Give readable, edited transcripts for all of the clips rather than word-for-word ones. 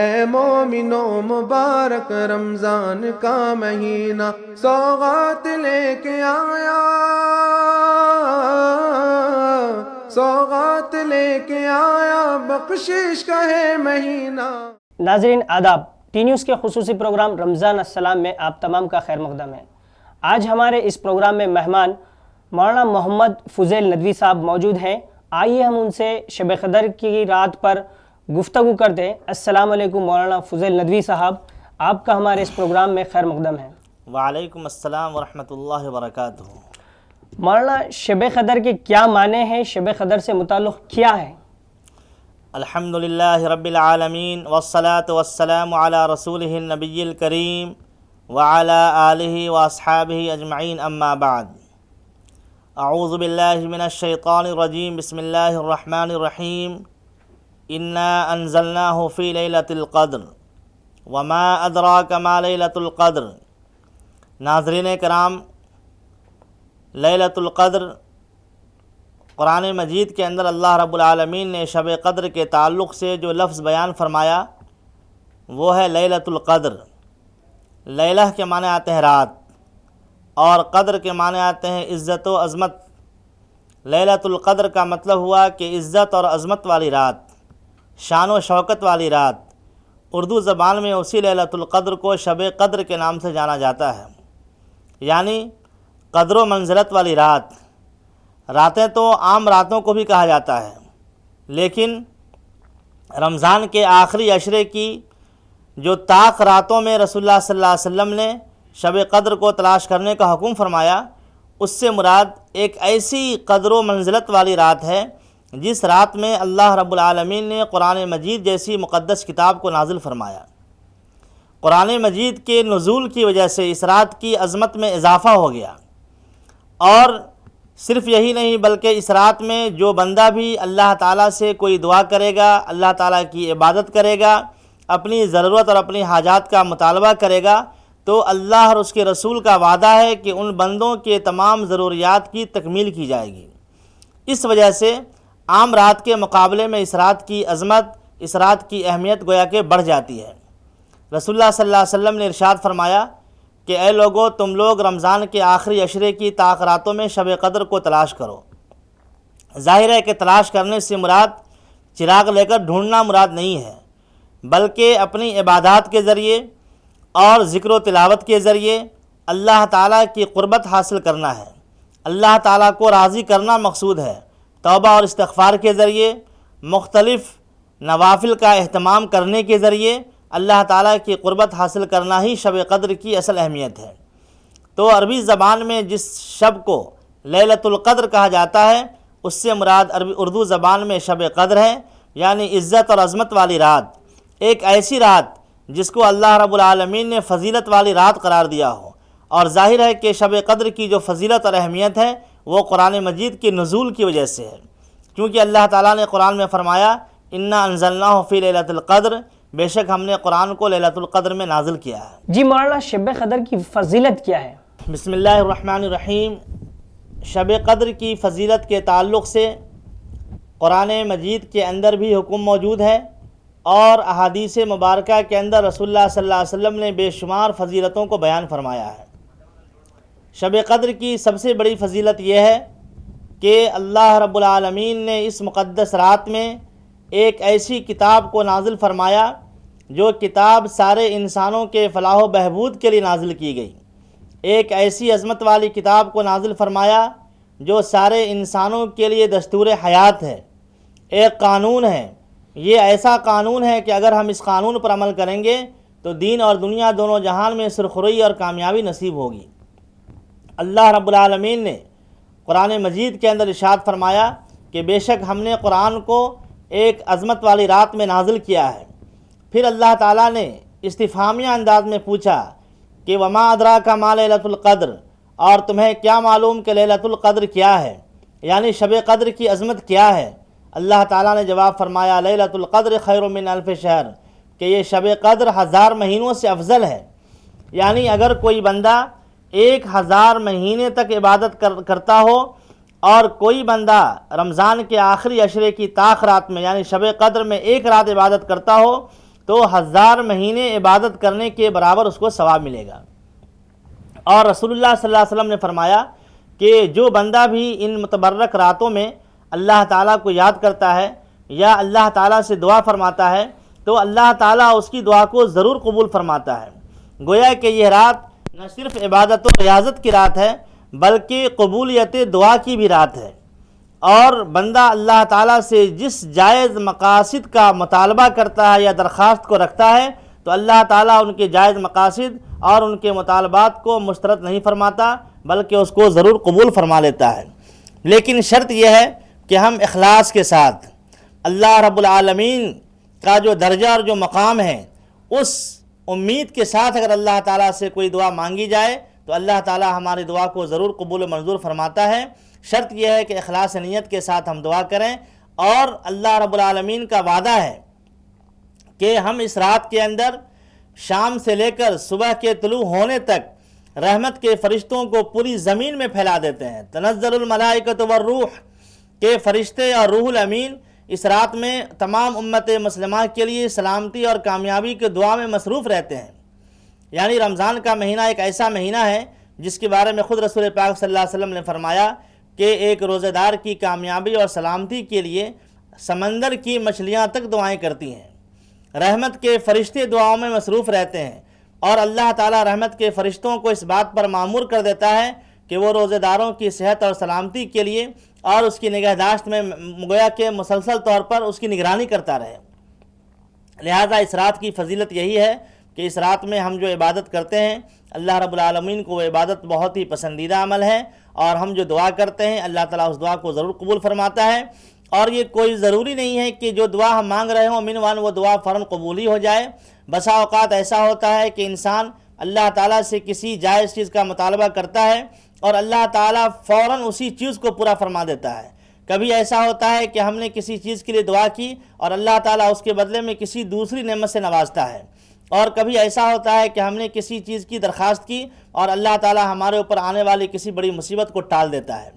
اے مومنو مبارک رمضان کا مہینہ سوغات لے کے آیا، سوغات لے کے آیا، بخشش کا ہے مہینہ۔ ناظرین آداب، ٹی نیوز کے خصوصی پروگرام رمضان السلام میں آپ تمام کا خیر مقدم ہے۔ آج ہمارے اس پروگرام میں مہمان مولانا محمد فضیل ندوی صاحب موجود ہیں۔ آئیے ہم ان سے شب قدر کی رات پر گفتگو کرتے ہیں۔ السلام علیکم مولانا فضیل ندوی صاحب، آپ کا ہمارے اس پروگرام میں خیر مقدم ہے۔ وعلیکم السلام ورحمۃ اللہ وبرکاتہ۔ مولانا، شب قدر کے کیا معنی ہیں؟ شب قدر سے متعلق کیا ہے؟ الحمدللہ رب العالمین والصلاة والسلام علی رسولہ النبی الکریم وعلی آلہ واصحابہ اجمعین، اما بعد۔ اعوذ باللہ من الشیطان الرجیم، بسم اللہ الرحمن الرحیم۔ انا انزلناہ فی لیلۃ القدر وما ادراک ما لیلۃ القدر۔ ناظرین کرام، لیلۃ القدر قرآن مجید کے اندر اللہ رب العالمین نے شب قدر کے تعلق سے جو لفظ بیان فرمایا وہ ہے لیلۃ القدر۔ لیلہ کے معنی آتے ہیں رات، اور قدر کے معنی آتے ہیں عزت و عظمت۔ لیلۃ القدر کا مطلب ہوا کہ عزت اور عظمت والی رات، شان و شوکت والی رات۔ اردو زبان میں اسی لیلۃ القدر کو شب قدر کے نام سے جانا جاتا ہے، یعنی قدر و منزلت والی رات۔ راتیں تو عام راتوں کو بھی کہا جاتا ہے، لیکن رمضان کے آخری عشرے کی جو طاق راتوں میں رسول اللہ صلی اللہ علیہ وسلم نے شب قدر کو تلاش کرنے کا حکم فرمایا، اس سے مراد ایک ایسی قدر و منزلت والی رات ہے جس رات میں اللہ رب العالمین نے قرآن مجید جیسی مقدس کتاب کو نازل فرمایا۔ قرآن مجید کے نزول کی وجہ سے اس رات کی عظمت میں اضافہ ہو گیا، اور صرف یہی نہیں بلکہ اس رات میں جو بندہ بھی اللہ تعالیٰ سے کوئی دعا کرے گا، اللہ تعالیٰ کی عبادت کرے گا، اپنی ضرورت اور اپنی حاجات کا مطالبہ کرے گا، تو اللہ اور اس کے رسول کا وعدہ ہے کہ ان بندوں کے تمام ضروریات کی تکمیل کی جائے گی۔ اس وجہ سے عام رات کے مقابلے میں اس رات کی عظمت، اس رات کی اہمیت گویا کہ بڑھ جاتی ہے۔ رسول اللہ صلی اللہ علیہ وسلم نے ارشاد فرمایا کہ اے لوگو، تم لوگ رمضان کے آخری عشرے کی طاق راتوں میں شب قدر کو تلاش کرو۔ ظاہر ہے کہ تلاش کرنے سے مراد چراغ لے کر ڈھونڈنا مراد نہیں ہے، بلکہ اپنی عبادات کے ذریعے اور ذکر و تلاوت کے ذریعے اللہ تعالیٰ کی قربت حاصل کرنا ہے، اللہ تعالیٰ کو راضی کرنا مقصود ہے۔ توبہ اور استغفار کے ذریعے، مختلف نوافل کا اہتمام کرنے کے ذریعے اللہ تعالیٰ کی قربت حاصل کرنا ہی شب قدر کی اصل اہمیت ہے۔ تو عربی زبان میں جس شب کو لیلۃ القدر کہا جاتا ہے، اس سے مراد اردو زبان میں شب قدر ہے، یعنی عزت اور عظمت والی رات، ایک ایسی رات جس کو اللہ رب العالمین نے فضیلت والی رات قرار دیا ہو۔ اور ظاہر ہے کہ شب قدر کی جو فضیلت اور اہمیت ہے وہ قرآن مجید کے نزول کی وجہ سے ہے، کیونکہ اللہ تعالیٰ نے قرآن میں فرمایا انا انزلناہ فی لیلۃ القدر، بے شک ہم نے قرآن کو لیلۃ القدر میں نازل کیا ہے۔ جی مولانا، شب قدر کی فضیلت کیا ہے؟ بسم اللہ الرحمن الرحیم۔ شب قدر کی فضیلت کے تعلق سے قرآن مجید کے اندر بھی حکم موجود ہے، اور احادیث مبارکہ کے اندر رسول اللہ صلی اللہ علیہ وسلم نے بے شمار فضیلتوں کو بیان فرمایا ہے۔ شب قدر کی سب سے بڑی فضیلت یہ ہے کہ اللہ رب العالمین نے اس مقدس رات میں ایک ایسی کتاب کو نازل فرمایا جو کتاب سارے انسانوں کے فلاح و بہبود کے لیے نازل کی گئی۔ ایک ایسی عظمت والی کتاب کو نازل فرمایا جو سارے انسانوں کے لیے دستور حیات ہے، ایک قانون ہے۔ یہ ایسا قانون ہے کہ اگر ہم اس قانون پر عمل کریں گے تو دین اور دنیا دونوں جہان میں سرخروئی اور کامیابی نصیب ہوگی۔ اللہ رب العالمین نے قرآن مجید کے اندر ارشاد فرمایا کہ بے شک ہم نے قرآن کو ایک عظمت والی رات میں نازل کیا ہے۔ پھر اللہ تعالیٰ نے استفہامیہ انداز میں پوچھا کہ وما ادراک ما لیلۃ القدر، اور تمہیں کیا معلوم کہ لیلۃ القدر کیا ہے، یعنی شب قدر کی عظمت کیا ہے۔ اللہ تعالیٰ نے جواب فرمایا لیلۃ القدر خیر من الف شہر، کہ یہ شب قدر 1000 مہینوں سے افضل ہے۔ یعنی اگر کوئی بندہ 1000 مہینے تک عبادت کرتا ہو، اور کوئی بندہ رمضان کے آخری عشرے کی طاق رات میں یعنی شب قدر میں ایک رات عبادت کرتا ہو، تو 1000 مہینے عبادت کرنے کے برابر اس کو ثواب ملے گا۔ اور رسول اللہ صلی اللہ علیہ وسلم نے فرمایا کہ جو بندہ بھی ان متبرک راتوں میں اللہ تعالیٰ کو یاد کرتا ہے یا اللہ تعالیٰ سے دعا فرماتا ہے تو اللہ تعالیٰ اس کی دعا کو ضرور قبول فرماتا ہے۔ گویا کہ یہ رات نہ صرف عبادت و ریاضت کی رات ہے بلکہ قبولیت دعا کی بھی رات ہے، اور بندہ اللہ تعالیٰ سے جس جائز مقاصد کا مطالبہ کرتا ہے یا درخواست کو رکھتا ہے تو اللہ تعالیٰ ان کے جائز مقاصد اور ان کے مطالبات کو مسترد نہیں فرماتا بلکہ اس کو ضرور قبول فرما لیتا ہے۔ لیکن شرط یہ ہے کہ ہم اخلاص کے ساتھ اللہ رب العالمین کا جو درجہ اور جو مقام ہے اس امید کے ساتھ اگر اللہ تعالیٰ سے کوئی دعا مانگی جائے تو اللہ تعالیٰ ہماری دعا کو ضرور قبول و منظور فرماتا ہے۔ شرط یہ ہے کہ اخلاص نیت کے ساتھ ہم دعا کریں، اور اللہ رب العالمین کا وعدہ ہے کہ ہم اس رات کے اندر شام سے لے کر صبح کے طلوع ہونے تک رحمت کے فرشتوں کو پوری زمین میں پھیلا دیتے ہیں۔ تنزل الملائکۃ والروح کے فرشتے اور روح الامین اس رات میں تمام امت مسلمہ کے لیے سلامتی اور کامیابی کے دعا میں مصروف رہتے ہیں۔ یعنی رمضان کا مہینہ ایک ایسا مہینہ ہے جس کے بارے میں خود رسول پاک صلی اللہ علیہ وسلم نے فرمایا کہ ایک روزہ دار کی کامیابی اور سلامتی کے لیے سمندر کی مچھلیاں تک دعائیں کرتی ہیں۔ رحمت کے فرشتے دعاؤں میں مصروف رہتے ہیں، اور اللہ تعالیٰ رحمت کے فرشتوں کو اس بات پر مامور کر دیتا ہے کہ وہ روزہ داروں کی صحت اور سلامتی کے لیے اور اس کی نگہداشت میں گویا کہ مسلسل طور پر اس کی نگرانی کرتا رہے۔ لہذا اس رات کی فضیلت یہی ہے کہ اس رات میں ہم جو عبادت کرتے ہیں اللہ رب العالمین کو وہ عبادت بہت ہی پسندیدہ عمل ہے، اور ہم جو دعا کرتے ہیں اللہ تعالیٰ اس دعا کو ضرور قبول فرماتا ہے۔ اور یہ کوئی ضروری نہیں ہے کہ جو دعا ہم مانگ رہے ہوں منوان وہ دعا فوراً قبول ہی ہو جائے۔ بسا اوقات ایسا ہوتا ہے کہ انسان اللہ تعالیٰ سے کسی جائز چیز کا مطالبہ کرتا ہے اور اللہ تعالیٰ فوراً اسی چیز کو پورا فرما دیتا ہے۔ کبھی ایسا ہوتا ہے کہ ہم نے کسی چیز کے لیے دعا کی اور اللہ تعالیٰ اس کے بدلے میں کسی دوسری نعمت سے نوازتا ہے، اور کبھی ایسا ہوتا ہے کہ ہم نے کسی چیز کی درخواست کی اور اللہ تعالیٰ ہمارے اوپر آنے والی کسی بڑی مصیبت کو ٹال دیتا ہے۔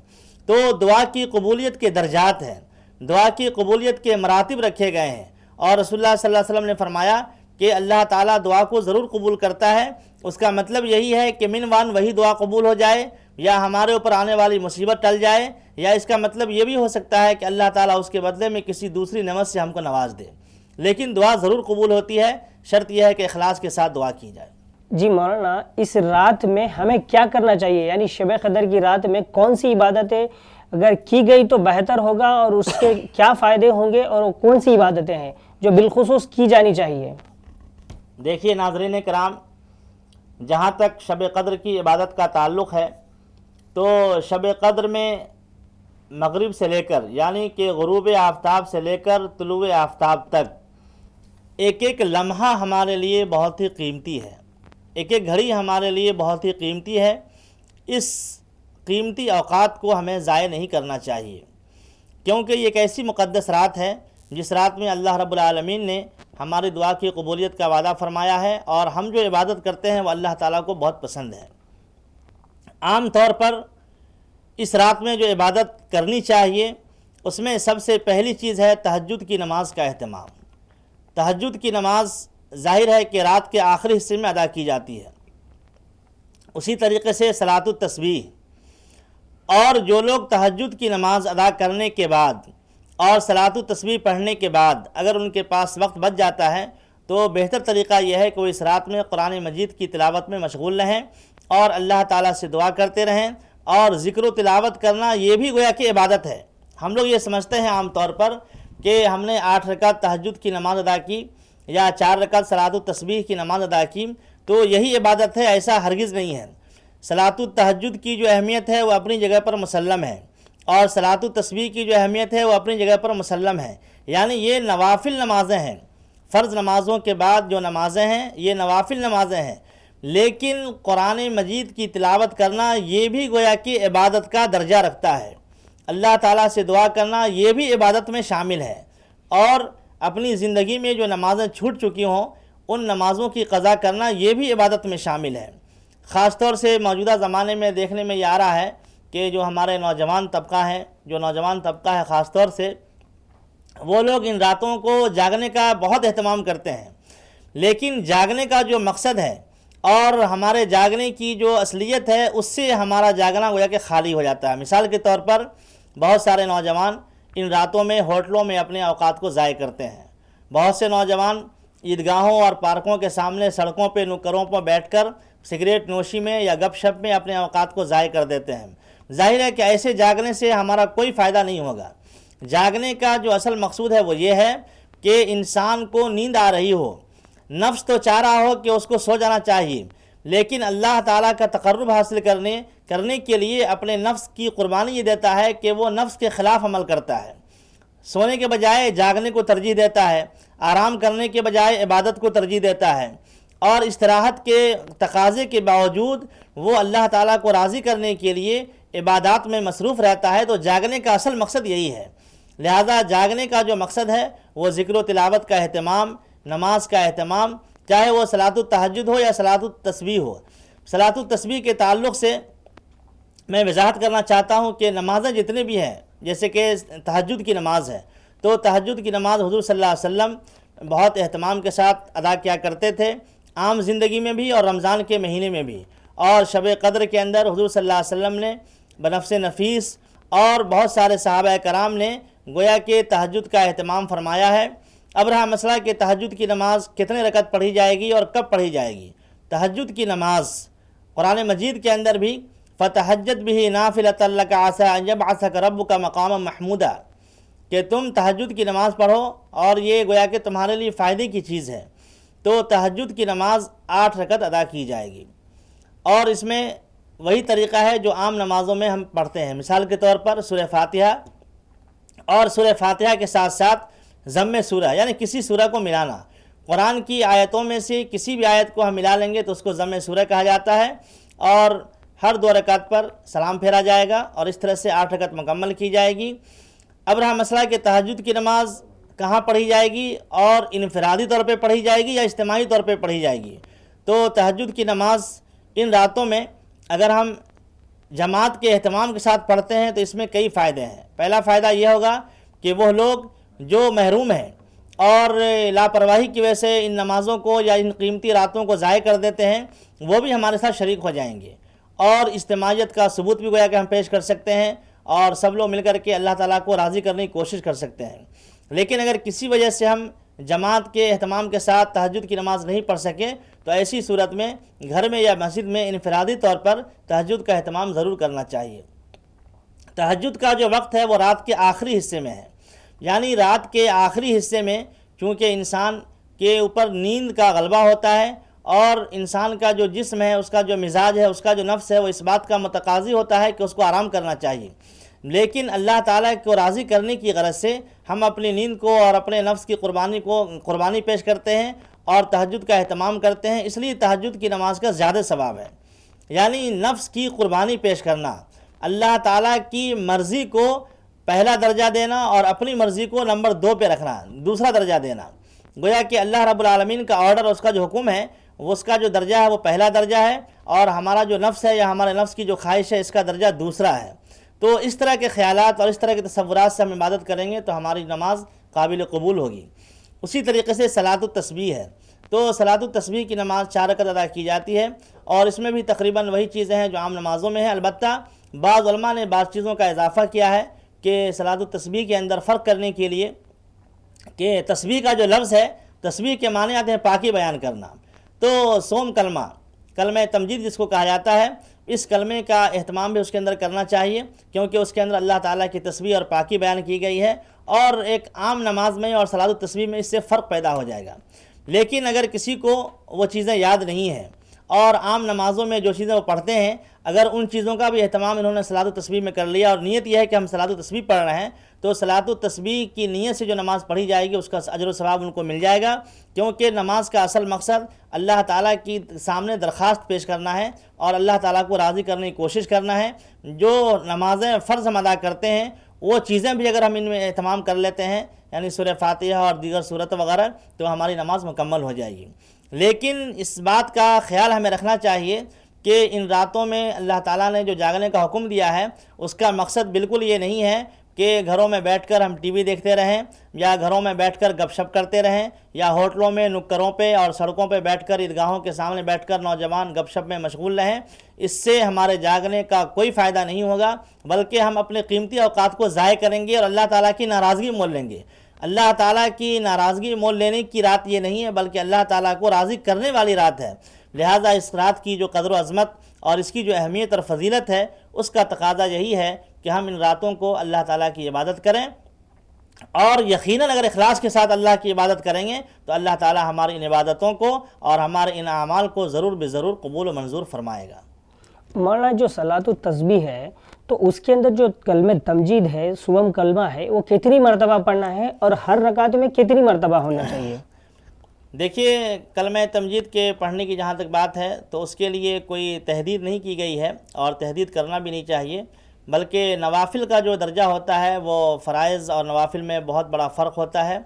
تو دعا کی قبولیت کے درجات ہیں، دعا کی قبولیت کے مراتب رکھے گئے ہیں، اور رسول اللہ صلی اللہ علیہ وسلم نے فرمایا کہ اللہ تعالیٰ دعا کو ضرور قبول کرتا ہے۔ اس کا مطلب یہی ہے کہ منوان وہی دعا قبول ہو جائے، یا ہمارے اوپر آنے والی مصیبت ٹل جائے، یا اس کا مطلب یہ بھی ہو سکتا ہے کہ اللہ تعالیٰ اس کے بدلے میں کسی دوسری نعمت سے ہم کو نواز دے، لیکن دعا ضرور قبول ہوتی ہے۔ شرط یہ ہے کہ اخلاص کے ساتھ دعا کی جائے۔ جی مولانا، اس رات میں ہمیں کیا کرنا چاہیے؟ یعنی شب قدر کی رات میں کون سی عبادتیں اگر کی گئی تو بہتر ہوگا، اور اس کے کیا فائدے ہوں گے، اور کون سی عبادتیں ہیں جو بالخصوص کی جانی چاہیے؟ دیکھیے ناظرین کرام، جہاں تک شب قدر کی عبادت کا تعلق ہے تو شب قدر میں مغرب سے لے کر یعنی کہ غروب آفتاب سے لے کر طلوع آفتاب تک ایک ایک لمحہ ہمارے لیے بہت ہی قیمتی ہے، ایک ایک گھڑی ہمارے لیے بہت ہی قیمتی ہے۔ اس قیمتی اوقات کو ہمیں ضائع نہیں کرنا چاہیے، کیونکہ یہ ایک ایسی مقدس رات ہے جس رات میں اللہ رب العالمین نے ہماری دعا کی قبولیت کا وعدہ فرمایا ہے، اور ہم جو عبادت کرتے ہیں وہ اللہ تعالیٰ کو بہت پسند ہے۔ عام طور پر اس رات میں جو عبادت کرنی چاہیے اس میں سب سے پہلی چیز ہے تہجد کی نماز کا اہتمام۔ تہجد کی نماز ظاہر ہے کہ رات کے آخری حصے میں ادا کی جاتی ہے، اسی طریقے سے صلاۃ التسبیح، اور جو لوگ تہجد کی نماز ادا کرنے کے بعد اور صلاۃ التسبیح پڑھنے کے بعد اگر ان کے پاس وقت بچ جاتا ہے تو بہتر طریقہ یہ ہے کہ وہ اس رات میں قرآن مجید کی تلاوت میں مشغول رہیں اور اللہ تعالیٰ سے دعا کرتے رہیں، اور ذکر و تلاوت کرنا یہ بھی گویا کہ عبادت ہے۔ ہم لوگ یہ سمجھتے ہیں عام طور پر کہ ہم نے 8 رکعت تہجد کی نماز ادا کی یا 4 رکعت صلاۃ التسبیح کی نماز ادا کی تو یہی عبادت ہے، ایسا ہرگز نہیں ہے۔ صلاۃ التہجد کی جو اہمیت ہے وہ اپنی جگہ پر مسلم ہے، اور صلاۃ التسبیح کی جو اہمیت ہے وہ اپنی جگہ پر مسلم ہے، یعنی یہ نوافل نمازیں ہیں، فرض نمازوں کے بعد جو نمازیں ہیں یہ نوافل نمازیں ہیں، لیکن قرآن مجید کی تلاوت کرنا یہ بھی گویا کہ عبادت کا درجہ رکھتا ہے۔ اللہ تعالیٰ سے دعا کرنا یہ بھی عبادت میں شامل ہے، اور اپنی زندگی میں جو نمازیں چھوٹ چکی ہوں ان نمازوں کی قضا کرنا یہ بھی عبادت میں شامل ہے۔ خاص طور سے موجودہ زمانے میں دیکھنے میں یہ آ رہا ہے کہ جو ہمارے نوجوان طبقہ ہے خاص طور سے وہ لوگ ان راتوں کو جاگنے کا بہت اہتمام کرتے ہیں، لیکن جاگنے کا جو مقصد ہے اور ہمارے جاگنے کی جو اصلیت ہے اس سے ہمارا جاگنا گویا کہ خالی ہو جاتا ہے۔ مثال کے طور پر بہت سارے نوجوان ان راتوں میں ہوٹلوں میں اپنے اوقات کو ضائع کرتے ہیں۔ بہت سے نوجوان عیدگاہوں اور پارکوں کے سامنے سڑکوں پہ نکروں پر بیٹھ کر سگریٹ نوشی میں یا گپ شپ میں اپنے اوقات کو ضائع کر دیتے ہیں۔ ظاہر ہے کہ ایسے جاگنے سے ہمارا کوئی فائدہ نہیں ہوگا۔ جاگنے کا جو اصل مقصود ہے وہ یہ ہے کہ انسان کو نیند آ رہی ہو، نفس تو چاہ رہا ہو کہ اس کو سو جانا چاہیے، لیکن اللہ تعالیٰ کا تقرب حاصل کرنے کے لیے اپنے نفس کی قربانی یہ دیتا ہے کہ وہ نفس کے خلاف عمل کرتا ہے، سونے کے بجائے جاگنے کو ترجیح دیتا ہے، آرام کرنے کے بجائے عبادت کو ترجیح دیتا ہے، اور استراحت کے تقاضے کے باوجود وہ اللہ تعالیٰ کو راضی کرنے کے لیے عبادات میں مصروف رہتا ہے۔ تو جاگنے کا اصل مقصد یہی ہے۔ لہذا جاگنے کا جو مقصد ہے وہ ذکر و تلاوت کا اہتمام، نماز کا اہتمام، چاہے وہ صلاۃ التہجد ہو یا صلاۃ التسبیح ہو۔ صلاۃ التسبیح کے تعلق سے میں وضاحت کرنا چاہتا ہوں کہ نمازیں جتنے بھی ہیں، جیسے کہ تہجد کی نماز ہے، تو تہجد کی نماز حضور صلی اللہ علیہ وسلم بہت اہتمام کے ساتھ ادا کیا کرتے تھے، عام زندگی میں بھی اور رمضان کے مہینے میں بھی۔ اور شب قدر کے اندر حضور صلی اللہ علیہ وسلم نے بنفس نفیس اور بہت سارے صحابہ کرام نے گویا کہ تہجد کا اہتمام فرمایا ہے۔ اب رہا مسئلہ کہ تہجد کی نماز کتنے رکعت پڑھی جائے گی اور کب پڑھی جائے گی۔ تہجد کی نماز قرآن مجید کے اندر بھی فَتَہَجَّدْ بِهِ نَافِلَةً لَكَ عَسَىٰ أَن يَبْعَثَكَ رَبُّكَ مَقَامًا مَحْمُودًا، کہ تم تہجد کی نماز پڑھو اور یہ گویا کہ تمہارے لیے فائدے کی چیز ہے۔ تو تہجد کی نماز 8 رکعت ادا کی جائے گی، اور اس میں وہی طریقہ ہے جو عام نمازوں میں ہم پڑھتے ہیں۔ مثال کے طور پر سورہ فاتحہ اور سورہ فاتحہ کے ساتھ ساتھ ضم سورہ، یعنی کسی سورہ کو ملانا۔ قرآن کی آیتوں میں سے کسی بھی آیت کو ہم ملا لیں گے تو اس کو ضم سورہ کہا جاتا ہے، اور ہر 2 رکعت پر سلام پھیرا جائے گا، اور اس طرح سے 8 رکعت مکمل کی جائے گی۔ اب رہا مسئلہ کہ تہجد کی نماز کہاں پڑھی جائے گی، اور انفرادی طور پہ پڑھی جائے گی یا اجتماعی طور پہ پڑھی جائے گی۔ تو تہجد کی نماز ان راتوں میں اگر ہم جماعت کے اہتمام کے ساتھ پڑھتے ہیں تو اس میں کئی فائدے ہیں۔ پہلا فائدہ یہ ہوگا کہ وہ لوگ جو محروم ہیں اور لاپرواہی کی وجہ سے ان نمازوں کو یا ان قیمتی راتوں کو ضائع کر دیتے ہیں، وہ بھی ہمارے ساتھ شریک ہو جائیں گے، اور اجتماعیت کا ثبوت بھی گویا کہ ہم پیش کر سکتے ہیں، اور سب لوگ مل کر کے اللہ تعالیٰ کو راضی کرنے کی کوشش کر سکتے ہیں۔ لیکن اگر کسی وجہ سے ہم جماعت کے اہتمام کے ساتھ تہجد کی نماز نہیں پڑھ سکے تو ایسی صورت میں گھر میں یا مسجد میں انفرادی طور پر تہجد کا اہتمام ضرور کرنا چاہیے۔ تہجد کا جو وقت ہے وہ رات کے آخری حصے میں ہے، یعنی رات کے آخری حصے میں چونکہ انسان کے اوپر نیند کا غلبہ ہوتا ہے، اور انسان کا جو جسم ہے، اس کا جو مزاج ہے، اس کا جو نفس ہے، وہ اس بات کا متقاضی ہوتا ہے کہ اس کو آرام کرنا چاہیے۔ لیکن اللہ تعالیٰ کو راضی کرنے کی غرض سے ہم اپنی نیند کو اور اپنے نفس کی قربانی پیش کرتے ہیں اور تہجد کا اہتمام کرتے ہیں، اس لیے تہجد کی نماز کا زیادہ ثواب ہے۔ یعنی نفس کی قربانی پیش کرنا، اللہ تعالیٰ کی مرضی کو پہلا درجہ دینا اور اپنی مرضی کو نمبر 2 پہ رکھنا، دوسرا درجہ دینا۔ گویا کہ اللہ رب العالمین کا آرڈر، اس کا جو حکم ہے، اس کا جو درجہ ہے وہ پہلا درجہ ہے، اور ہمارا جو نفس ہے یا ہمارے نفس کی جو خواہش ہے اس کا درجہ دوسرا ہے۔ تو اس طرح کے خیالات اور اس طرح کے تصورات سے ہم عبادت کریں گے تو ہماری نماز قابل قبول ہوگی۔ اسی طریقے سے صلاۃ التسبیح ہے، تو صلاۃ التسبیح کی نماز 4 رکعت ادا کی جاتی ہے، اور اس میں بھی تقریباً وہی چیزیں ہیں جو عام نمازوں میں ہیں۔ البتہ بعض علماء نے بعض چیزوں کا اضافہ کیا ہے کہ صلاۃ التسبیح کے اندر فرق کرنے کے لیے کہ تسبیح کا جو لفظ ہے، تسبیح کے معنی آتے ہیں پاکی بیان کرنا، تو سوم کلمہ تمجید جس کو کہا جاتا ہے، اس کلمے کا اہتمام بھی اس کے اندر کرنا چاہیے، کیونکہ اس کے اندر اللہ تعالیٰ کی تسبیح اور پاکی بیان کی گئی ہے، اور ایک عام نماز میں اور صلاۃ التسبیح میں اس سے فرق پیدا ہو جائے گا۔ لیکن اگر کسی کو وہ چیزیں یاد نہیں ہیں اور عام نمازوں میں جو چیزیں وہ پڑھتے ہیں، اگر ان چیزوں کا بھی اہتمام انہوں نے صلاۃ التسبیح میں کر لیا اور نیت یہ ہے کہ ہم صلاۃ التسبیح پڑھ رہے ہیں، تو صلاۃ التسبیح کی نیت سے جو نماز پڑھی جائے گی اس کا اجر و ثواب ان کو مل جائے گا، کیونکہ نماز کا اصل مقصد اللہ تعالیٰ کی سامنے درخواست پیش کرنا ہے اور اللہ تعالیٰ کو راضی کرنے کی کوشش کرنا ہے۔ جو نمازیں فرض ہم ادا کرتے ہیں وہ چیزیں بھی اگر ہم ان میں اہتمام کر لیتے ہیں، یعنی سورہ فاتحہ اور دیگر سورت وغیرہ، تو ہماری نماز مکمل ہو جائے گی۔ لیکن اس بات کا خیال ہمیں رکھنا چاہیے کہ ان راتوں میں اللہ تعالیٰ نے جو جاگنے کا حکم دیا ہے اس کا مقصد بالکل یہ نہیں ہے کہ گھروں میں بیٹھ کر ہم ٹی وی دیکھتے رہیں یا گھروں میں بیٹھ کر گپ شپ کرتے رہیں یا ہوٹلوں میں نکروں پہ اور سڑکوں پہ بیٹھ کر عیدگاہوں کے سامنے بیٹھ کر نوجوان گپ شپ میں مشغول رہیں، اس سے ہمارے جاگنے کا کوئی فائدہ نہیں ہوگا، بلکہ ہم اپنے قیمتی اوقات کو ضائع کریں گے اور اللہ تعالیٰ کی ناراضگی مول لیں گے۔ اللہ تعالیٰ کی ناراضگی مول لینے کی رات یہ نہیں ہے، بلکہ اللہ تعالیٰ کو راضی کرنے والی رات ہے۔ لہٰذا اس رات کی جو قدر و عظمت اور اس کی جو اہمیت اور فضیلت ہے، اس کا تقاضا یہی ہے کہ ہم ان راتوں کو اللہ تعالیٰ کی عبادت کریں، اور یقیناً اگر اخلاص کے ساتھ اللہ کی عبادت کریں گے تو اللہ تعالیٰ ہماری ان عبادتوں کو اور ہمارے ان اعمال کو ضرور بے ضرور قبول و منظور فرمائے گا۔ مولانا جو صلاۃ التسبیح ہے تو اس کے اندر جو کلمہ تمجید ہے، سوم کلمہ ہے، وہ کتنی مرتبہ پڑھنا ہے اور ہر رکعت میں کتنی مرتبہ ہونا چاہیے؟ دیکھیے، کلمہ تمجید کے پڑھنے کی جہاں تک بات ہے تو اس کے لیے کوئی تحدید نہیں کی گئی ہے اور تحدید کرنا بھی نہیں چاہیے، بلکہ نوافل کا جو درجہ ہوتا ہے وہ فرائض اور نوافل میں بہت بڑا فرق ہوتا ہے۔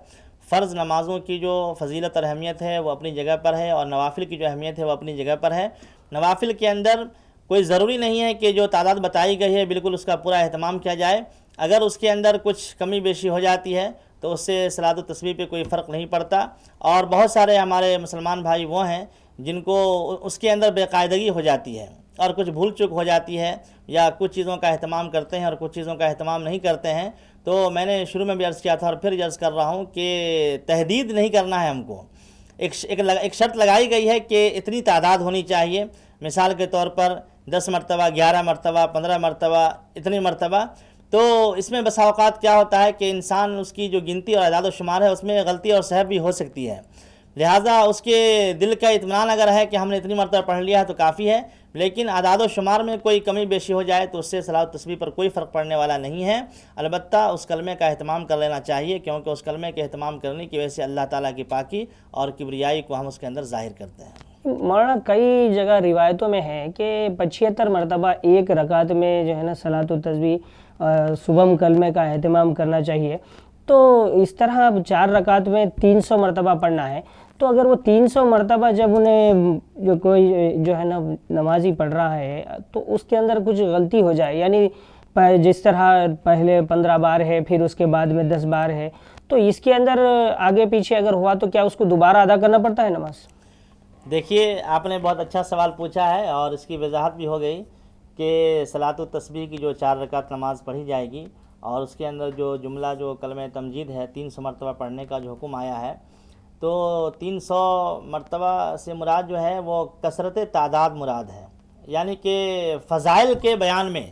فرض نمازوں کی جو فضیلت اور اہمیت ہے وہ اپنی جگہ پر ہے، اور نوافل کی جو اہمیت ہے وہ اپنی جگہ پر ہے۔ نوافل کے اندر کوئی ضروری نہیں ہے کہ جو تعداد بتائی گئی ہے بالکل اس کا پورا اہتمام کیا جائے، اگر اس کے اندر کچھ کمی بیشی ہو جاتی ہے تو اس سے صلاۃ التسبیح پہ کوئی فرق نہیں پڑتا۔ اور بہت سارے ہمارے مسلمان بھائی وہ ہیں جن کو اس کے اندر بے قاعدگی ہو جاتی ہے اور کچھ بھول چک ہو جاتی ہے، یا کچھ چیزوں کا اہتمام کرتے ہیں اور کچھ چیزوں کا اہتمام نہیں کرتے ہیں۔ تو میں نے شروع میں بھی عرض کیا تھا اور پھر عرض کر رہا ہوں کہ تحدید نہیں کرنا ہے ہم کو۔ ایک شرط لگائی گئی ہے کہ اتنی تعداد ہونی چاہیے، مثال کے طور پر 10 مرتبہ، 11 مرتبہ، 15 مرتبہ، اتنی مرتبہ۔ تو اس میں بسا اوقات کیا ہوتا ہے کہ انسان اس کی جو گنتی اور اعداد و شمار ہے اس میں غلطی اور سہو بھی ہو سکتی ہے، لہٰذا اس کے دل کا اطمینان اگر ہے کہ ہم نے اتنی مرتبہ پڑھ لیا ہے تو کافی ہے، لیکن اعداد و شمار میں کوئی کمی بیشی ہو جائے تو اس سے صلاۃ التسبیح پر کوئی فرق پڑنے والا نہیں ہے۔ البتہ اس کلمے کا اہتمام کر لینا چاہیے، کیونکہ اس کلمے کے اہتمام کرنے کی وجہ سے اللہ تعالیٰ کی پاکی اور کبریائی کو ہم اس کے اندر ظاہر کرتے ہیں۔ مولانا کئی جگہ روایتوں میں ہے کہ 75 مرتبہ ایک رکعت میں جو ہے نا صلاۃ التسبیح صبح کلمے کا اہتمام کرنا چاہیے، تو اس طرح 4 رکعت میں 300 مرتبہ پڑھنا ہے، تو اگر وہ 300 مرتبہ جب انہیں جو کوئی جو ہے نا نمازی پڑھ رہا ہے تو اس کے اندر کچھ غلطی ہو جائے، یعنی جس طرح پہلے 15 بار ہے پھر اس کے بعد میں 10 بار ہے، تو اس کے اندر آگے پیچھے اگر ہوا تو کیا اس کو دوبارہ ادا کرنا پڑتا ہے نماز؟ دیکھیے، آپ نے بہت اچھا سوال پوچھا ہے اور اس کی وضاحت بھی ہو گئی کہ صلاۃ التسبیح کی جو 4 رکعت نماز پڑھی جائے گی اور اس کے اندر جو جملہ جو کلمہ تمجید ہے 300 مرتبہ پڑھنے کا جو حکم آیا ہے، تو 300 مرتبہ سے مراد جو ہے وہ کثرت تعداد مراد ہے، یعنی کہ فضائل کے بیان میں،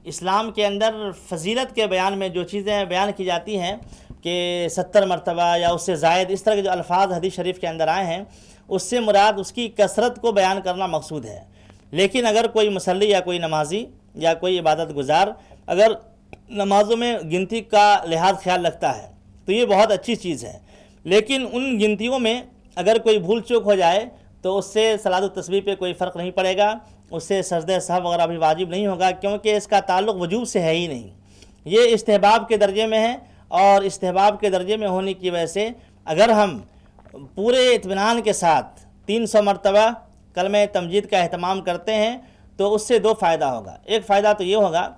اسلام کے اندر فضیلت کے بیان میں جو چیزیں بیان کی جاتی ہیں کہ 70 مرتبہ یا اس سے زائد، اس طرح کے جو الفاظ حدیث شریف کے اندر آئے ہیں، اس سے مراد اس کی کثرت کو بیان کرنا مقصود ہے۔ لیکن اگر کوئی مصلی یا کوئی نمازی یا کوئی عبادت گزار اگر نمازوں میں گنتی کا لحاظ خیال رکھتا ہے تو یہ بہت اچھی چیز ہے، لیکن ان گنتیوں میں اگر کوئی بھول چوک ہو جائے تو اس سے صلاۃ التسبیح پہ کوئی فرق نہیں پڑے گا، اس سے سجدہ سہو وغیرہ بھی واجب نہیں ہوگا، کیونکہ اس کا تعلق وجوب سے ہے ہی نہیں، یہ استحباب کے درجے میں ہے، اور استحباب کے درجے میں ہونے کی وجہ سے اگر ہم پورے اطمینان کے ساتھ 300 مرتبہ کلمہ تمجید کا اہتمام کرتے ہیں تو اس سے 2 فائدہ ہوگا۔ ایک فائدہ تو یہ ہوگا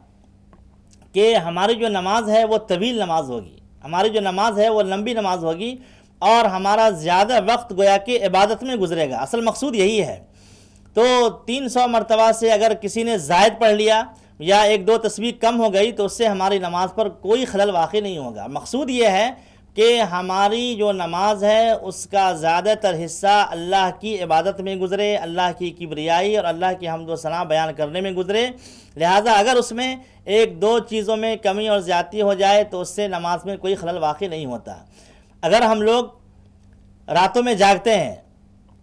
کہ ہماری جو نماز ہے وہ طویل نماز ہوگی، ہماری جو نماز ہے وہ لمبی نماز ہوگی، اور ہمارا زیادہ وقت گویا کہ عبادت میں گزرے گا، اصل مقصود یہی ہے۔ تو 300 مرتبہ سے اگر کسی نے زائد پڑھ لیا یا 1-2 تسبیح کم ہو گئی تو اس سے ہماری نماز پر کوئی خلل واقع نہیں ہوگا۔ مقصود یہ ہے کہ ہماری جو نماز ہے اس کا زیادہ تر حصہ اللہ کی عبادت میں گزرے، اللہ کی کبریائی اور اللہ کی حمد و ثنا بیان کرنے میں گزرے، لہٰذا اگر اس میں 1-2 چیزوں میں کمی اور زیادتی ہو جائے تو اس سے نماز میں کوئی خلل واقع نہیں ہوتا۔ اگر ہم لوگ راتوں میں جاگتے ہیں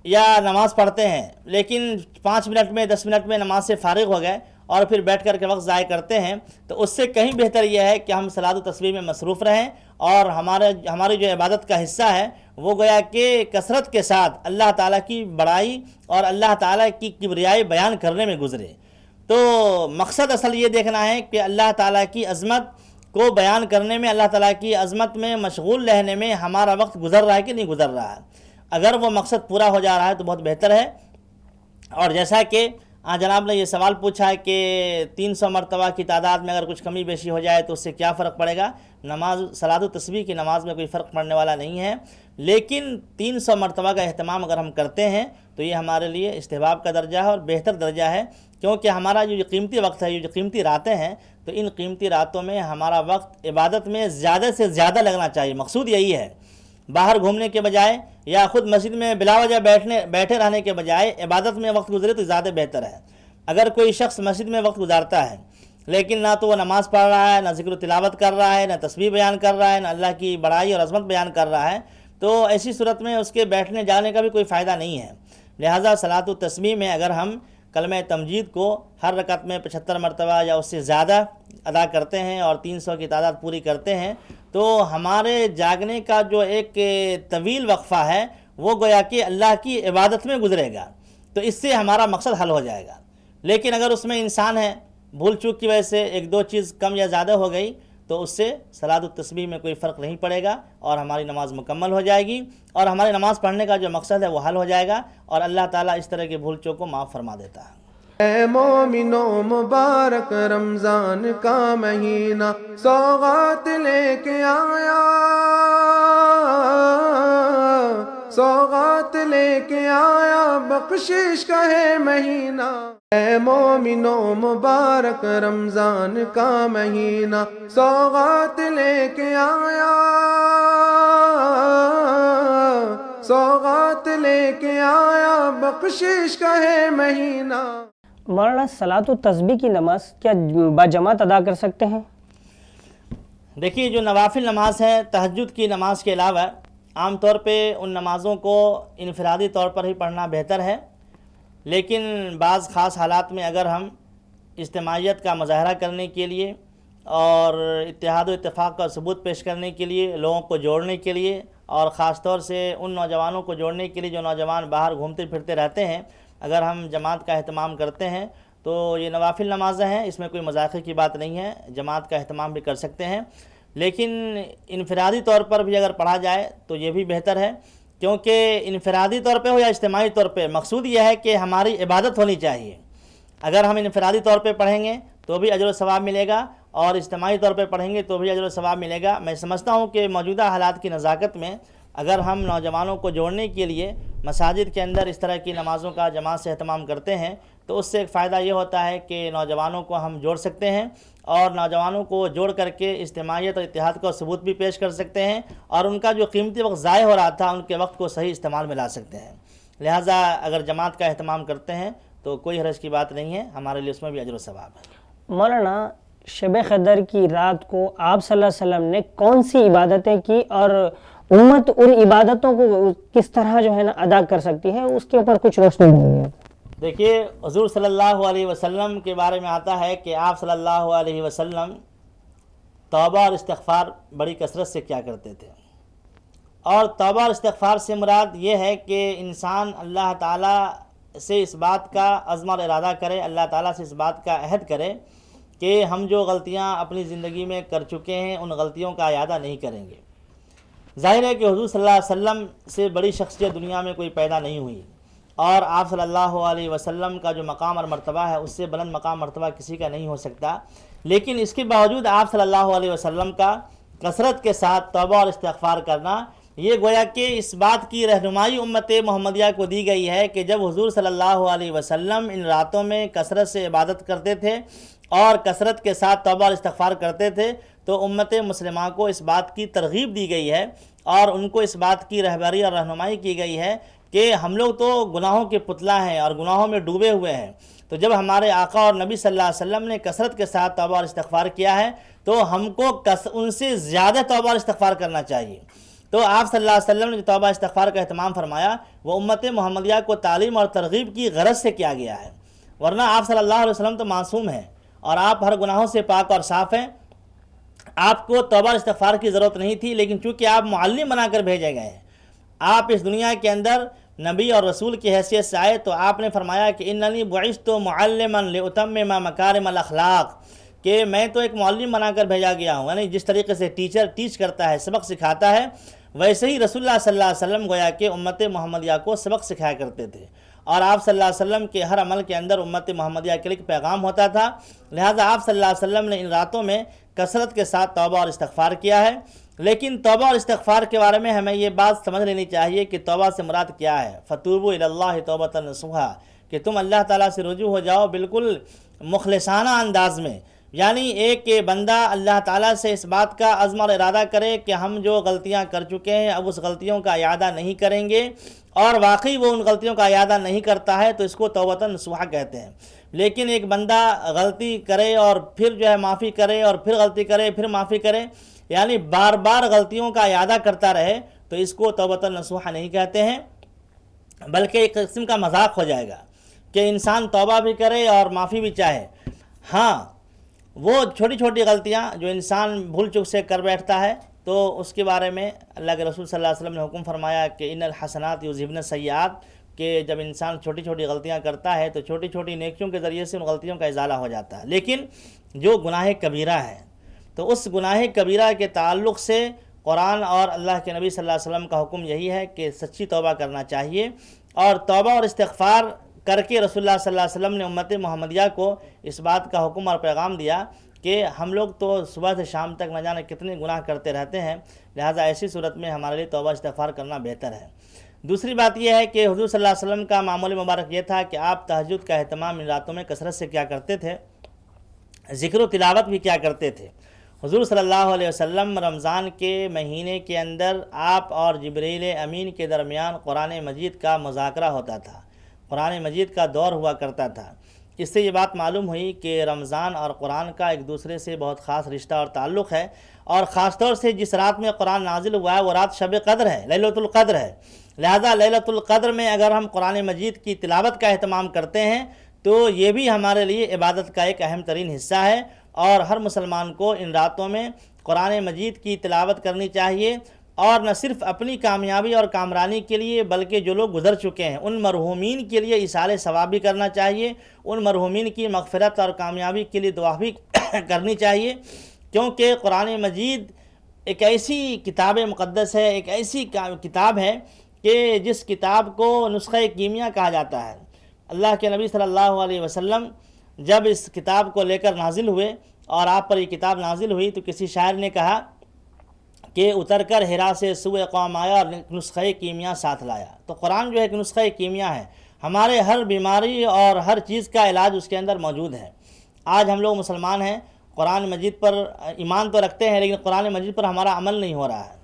یا نماز پڑھتے ہیں لیکن 5 منٹ میں 10 منٹ میں نماز سے فارغ ہو گئے اور پھر بیٹھ کر کے وقت ضائع کرتے ہیں، تو اس سے کہیں بہتر یہ ہے کہ ہم صلاۃ التسبیح میں مصروف رہیں اور ہماری جو عبادت کا حصہ ہے وہ گویا کہ کثرت کے ساتھ اللہ تعالیٰ کی بڑائی اور اللہ تعالیٰ کی کبریائی بیان کرنے میں گزرے۔ تو مقصد اصل یہ دیکھنا ہے کہ اللہ تعالیٰ کی عظمت کو بیان کرنے میں، اللہ تعالیٰ کی عظمت میں مشغول رہنے میں ہمارا وقت گزر رہا ہے کہ نہیں گزر رہا ہے۔ اگر وہ مقصد پورا ہو جا رہا ہے تو بہت بہتر ہے، اور جیسا کہ جناب نے یہ سوال پوچھا ہے کہ 300 مرتبہ کی تعداد میں اگر کچھ کمی بیشی ہو جائے تو اس سے کیا فرق پڑے گا؟ نماز صلاۃ التسبیح کی نماز میں کوئی فرق پڑنے والا نہیں ہے، لیکن 300 مرتبہ کا اہتمام اگر ہم کرتے ہیں تو یہ ہمارے لیے استحباب کا درجہ ہے اور بہتر درجہ ہے، کیونکہ ہمارا جو قیمتی وقت ہے، یہ جو قیمتی راتیں ہیں، تو ان قیمتی راتوں میں ہمارا وقت عبادت میں زیادہ سے زیادہ لگنا چاہیے۔ مقصود یہی ہے، باہر گھومنے کے بجائے یا خود مسجد میں بلا وجہ بیٹھے رہنے کے بجائے عبادت میں وقت گزرے تو زیادہ بہتر ہے۔ اگر کوئی شخص مسجد میں وقت گزارتا ہے لیکن نہ تو وہ نماز پڑھ رہا ہے، نہ ذکر و تلاوت کر رہا ہے، نہ تسبیح بیان کر رہا ہے، نہ اللہ کی بڑائی اور عظمت بیان کر رہا ہے، تو ایسی صورت میں اس کے بیٹھنے جانے کا بھی کوئی فائدہ نہیں ہے۔ لہٰذا صلاۃ التسبیح میں اگر ہم کلمہ تمجید کو ہر رکعت میں 75 مرتبہ یا اس سے زیادہ ادا کرتے ہیں اور 300 کی تعداد پوری کرتے ہیں تو ہمارے جاگنے کا جو ایک طویل وقفہ ہے وہ گویا کہ اللہ کی عبادت میں گزرے گا، تو اس سے ہمارا مقصد حل ہو جائے گا۔ لیکن اگر اس میں انسان ہے بھول چوک کی وجہ سے ایک دو چیز کم یا زیادہ ہو گئی تو اس سے صلاۃ التسبیح میں کوئی فرق نہیں پڑے گا اور ہماری نماز مکمل ہو جائے گی اور ہماری نماز پڑھنے کا جو مقصد ہے وہ حل ہو جائے گا اور اللہ تعالیٰ اس طرح کے بھول چوک کو معاف فرما دیتا ہے۔ اے مومنو مبارک رمضان کا مہینہ سوغات لے کے آیا، سوغات لے کے آیا، بخشش کا ہے مہینہ۔ اے مومنو مبارک رمضان کا مہینہ سوغات لے کے آیا، سوغات لے کے آیا، بخشش کا ہے مہینہ۔ مولانا صلاۃ التسبیح کی نماز کیا باجماعت ادا کر سکتے ہیں؟ دیکھیے، جو نوافل نماز ہے تہجد کی نماز کے علاوہ عام طور پہ ان نمازوں کو انفرادی طور پر ہی پڑھنا بہتر ہے، لیکن بعض خاص حالات میں اگر ہم اجتماعیت کا مظاہرہ کرنے کے لیے اور اتحاد و اتفاق کا ثبوت پیش کرنے کے لیے، لوگوں کو جوڑنے کے لیے اور خاص طور سے ان نوجوانوں کو جوڑنے کے لیے جو نوجوان باہر گھومتے پھرتے رہتے ہیں، اگر ہم جماعت کا اہتمام کرتے ہیں تو یہ نوافل نمازیں ہیں، اس میں کوئی مذاقے کی بات نہیں ہے، جماعت کا اہتمام بھی کر سکتے ہیں، لیکن انفرادی طور پر بھی اگر پڑھا جائے تو یہ بھی بہتر ہے، کیونکہ انفرادی طور پہ ہو یا اجتماعی طور پہ مقصود یہ ہے کہ ہماری عبادت ہونی چاہیے۔ اگر ہم انفرادی طور پہ پڑھیں گے تو بھی اجر و ثواب ملے گا اور اجتماعی طور پہ پڑھیں گے تو بھی اجر و ثواب ملے گا۔ میں سمجھتا ہوں کہ موجودہ حالات کی نزاکت میں اگر ہم نوجوانوں کو جوڑنے کے لیے مساجد کے اندر اس طرح کی نمازوں کا جماعت سے اہتمام کرتے ہیں تو اس سے ایک فائدہ یہ ہوتا ہے کہ نوجوانوں کو ہم جوڑ سکتے ہیں اور نوجوانوں کو جوڑ کر کے اجتماعیت اور اتحاد کا ثبوت بھی پیش کر سکتے ہیں اور ان کا جو قیمتی وقت ضائع ہو رہا تھا ان کے وقت کو صحیح استعمال میں لا سکتے ہیں۔ لہٰذا اگر جماعت کا اہتمام کرتے ہیں تو کوئی حرج کی بات نہیں ہے، ہمارے لیے اس میں بھی اجر و ثواب ہے۔ مولانا، شب قدر کی رات کو آپ صلی اللہ علیہ وسلم نے کون سی عبادتیں کی اور امت ان عبادتوں کو کس طرح جو ہے نا ادا کر سکتی ہے، اس کے اوپر کچھ روشنی دیں۔ دیکھیے، حضور صلی اللہ علیہ وسلم کے بارے میں آتا ہے کہ آپ صلی اللہ علیہ وسلم توبہ اور استغفار بڑی کثرت سے کیا کرتے تھے، اور توبہ اور استغفار سے مراد یہ ہے کہ انسان اللہ تعالیٰ سے اس بات کا عزم اور ارادہ کرے، اللہ تعالیٰ سے اس بات کا عہد کرے کہ ہم جو غلطیاں اپنی زندگی میں کر چکے ہیں ان غلطیوں کا اعادہ نہیں کریں گے۔ ظاہر ہے کہ حضور صلی اللہ علیہ وسلم سے بڑی شخصیت دنیا میں کوئی پیدا نہیں ہوئی اور آپ صلی اللہ علیہ وسلم کا جو مقام اور مرتبہ ہے اس سے بلند مقام مرتبہ کسی کا نہیں ہو سکتا، لیکن اس کے باوجود آپ صلی اللہ علیہ وسلم کا کثرت کے ساتھ توبہ اور استغفار کرنا یہ گویا کہ اس بات کی رہنمائی امت محمدیہ کو دی گئی ہے کہ جب حضور صلی اللہ علیہ وسلم ان راتوں میں کثرت سے عبادت کرتے تھے اور کثرت کے ساتھ توبہ اور استغفار کرتے تھے تو امت مسلمہ کو اس بات کی ترغیب دی گئی ہے اور ان کو اس بات کی رہبری اور رہنمائی کی گئی ہے کہ ہم لوگ تو گناہوں کے پتلا ہیں اور گناہوں میں ڈوبے ہوئے ہیں، تو جب ہمارے آقا اور نبی صلی اللہ علیہ وسلم نے کثرت کے ساتھ توبہ اور استغفار کیا ہے تو ہم کو ان سے زیادہ توبہ اور استغفار کرنا چاہیے۔ تو آپ صلی اللہ علیہ وسلم نے جو توبہ استغفار کا اہتمام فرمایا وہ امت محمدیہ کو تعلیم اور ترغیب کی غرض سے کیا گیا ہے، ورنہ آپ صلی اللہ علیہ وسلم تو معصوم ہیں اور آپ ہر گناہوں سے پاک اور صاف ہیں، آپ کو توبہ استغفار کی ضرورت نہیں تھی، لیکن چونکہ آپ معلم بنا کر بھیجے گئے ہیں، آپ اس دنیا کے اندر نبی اور رسول کی حیثیت سے آئے تو آپ نے فرمایا کہ اننی بعثت معلما لاتمم مکارم الاخلاق، کہ میں تو ایک معلم بنا کر بھیجا گیا ہوں، یعنی جس طریقے سے ٹیچر ٹیچ کرتا ہے، سبق سکھاتا ہے، ویسے ہی رسول اللہ صلی اللہ علیہ وسلم گویا کہ امت محمدیہ کو سبق سکھایا کرتے تھے، اور آپ صلی اللہ علیہ وسلم کے ہر عمل کے اندر امت محمدیہ کے لیے ایک پیغام ہوتا تھا۔ لہٰذا آپ صلی اللہ علیہ وسلم نے ان راتوں میں کثرت کے ساتھ توبہ اور استغفار کیا ہے۔ لیکن توبہ اور استغفار کے بارے میں ہمیں یہ بات سمجھ لینی چاہیے کہ توبہ سے مراد کیا ہے۔ فَتُوبُوا إِلَى اللَّهِ تَوْبَةً نَصُوحًا، کہ تم اللہ تعالیٰ سے رجوع ہو جاؤ بالکل مخلصانہ انداز میں، یعنی ایک بندہ اللہ تعالیٰ سے اس بات کا عزم اور ارادہ کرے کہ ہم جو غلطیاں کر چکے ہیں اب اس غلطیوں کا اعادہ نہیں کریں گے، اور واقعی وہ ان غلطیوں کا اعادہ نہیں کرتا ہے تو اس کو توبۃ نصوحہ کہتے ہیں۔ لیکن ایک بندہ غلطی کرے اور پھر جو ہے معافی کرے، اور پھر غلطی کرے پھر معافی کرے، یعنی بار بار غلطیوں کا اعادہ کرتا رہے، تو اس کو توبۃ نصوحہ نہیں کہتے ہیں، بلکہ ایک قسم کا مذاق ہو جائے گا کہ انسان توبہ بھی کرے اور معافی بھی چاہے۔ ہاں، وہ چھوٹی چھوٹی غلطیاں جو انسان بھول چک سے کر بیٹھتا ہے، تو اس کے بارے میں اللہ کے رسول صلی اللہ علیہ وسلم نے حکم فرمایا کہ ان الحسنات یذہبن السیئات، کہ جب انسان چھوٹی چھوٹی غلطیاں کرتا ہے تو چھوٹی چھوٹی نیکیوں کے ذریعے سے ان غلطیوں کا ازالہ ہو جاتا ہے۔ لیکن جو گناہ کبیرہ ہے، تو اس گناہ کبیرہ کے تعلق سے قرآن اور اللہ کے نبی صلی اللہ علیہ وسلم کا حکم یہی ہے کہ سچی توبہ کرنا چاہیے، اور توبہ اور استغفار کر کے رسول اللہ صلی اللہ علیہ وسلم نے امت محمدیہ کو اس بات کا حکم اور پیغام دیا کہ ہم لوگ تو صبح سے شام تک نہ جانے کتنے گناہ کرتے رہتے ہیں، لہٰذا ایسی صورت میں ہمارے لیے توبہ استغفار کرنا بہتر ہے۔ دوسری بات یہ ہے کہ حضور صلی اللہ علیہ وسلم کا معمول مبارک یہ تھا کہ آپ تہجد کا اہتمام ان راتوں میں کثرت سے کیا کرتے تھے، ذکر و تلاوت بھی کیا کرتے تھے۔ حضور صلی اللہ علیہ وسلم رمضان کے مہینے کے اندر آپ اور جبرائیل امین کے درمیان قرآن مجید کا مذاکرہ ہوتا تھا، قرآن مجید کا دور ہوا کرتا تھا۔ اس سے یہ بات معلوم ہوئی کہ رمضان اور قرآن کا ایک دوسرے سے بہت خاص رشتہ اور تعلق ہے، اور خاص طور سے جس رات میں قرآن نازل ہوا ہے وہ رات شب قدر ہے، لیلۃ القدر ہے۔ لہذا لیلۃ القدر میں اگر ہم قرآن مجید کی تلاوت کا اہتمام کرتے ہیں تو یہ بھی ہمارے لیے عبادت کا ایک اہم ترین حصہ ہے، اور ہر مسلمان کو ان راتوں میں قرآن مجید کی تلاوت کرنی چاہیے، اور نہ صرف اپنی کامیابی اور کامرانی کے لیے بلکہ جو لوگ گزر چکے ہیں ان مرحومین کے لیے ایصال ثواب بھی کرنا چاہیے، ان مرحومین کی مغفرت اور کامیابی کے لیے دعا بھی کرنی چاہیے، کیونکہ قرآن مجید ایک ایسی کتاب مقدس ہے، ایک ایسی کتاب ہے کہ جس کتاب کو نسخہ کیمیا کہا جاتا ہے۔ اللہ کے نبی صلی اللہ علیہ وسلم جب اس کتاب کو لے کر نازل ہوئے اور آپ پر یہ کتاب نازل ہوئی تو کسی شاعر نے کہا کہ اتر کر ہرا سے سوئے قوم آیا اور نسخہ کیمیا ساتھ لایا۔ تو قرآن جو ہے ایک نسخہ کیمیا ہے، ہمارے ہر بیماری اور ہر چیز کا علاج اس کے اندر موجود ہے۔ آج ہم لوگ مسلمان ہیں، قرآن مجید پر ایمان تو رکھتے ہیں لیکن قرآن مجید پر ہمارا عمل نہیں ہو رہا ہے۔